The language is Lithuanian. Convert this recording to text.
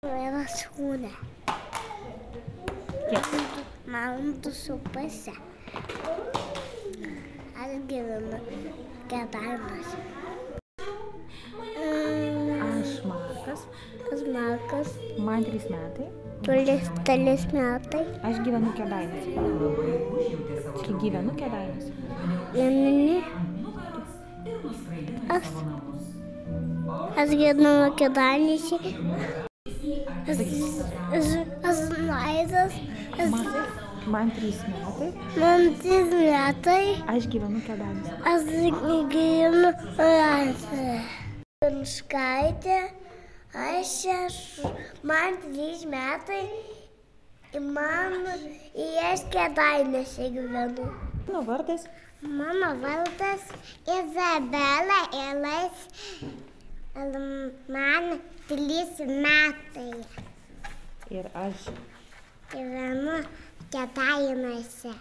Yra sūnė. Kiek? Man 2,5. Aš gyvenu Kėdainiuose. Aš Markas. Aš Markas. Man 3 metai. Tulis metai. Aš gyvenu Kėdainiuose. Kai gyvenu Kėdainiuose. Janini. Aš gyvenu Kėdainiuose. Aš Laidas. Man 3 metai. Man 3 metai. Aš gyvenu Kėdainiuose. Aš gyvenu Laisvėje. Pirmskaitė. Man 3 metai. Aš Kėdainiuose gyvenu. Mano vardas? Mano vardas Izabela ir man 3 metai. Ir aš Gyvenu Kėdainiuose.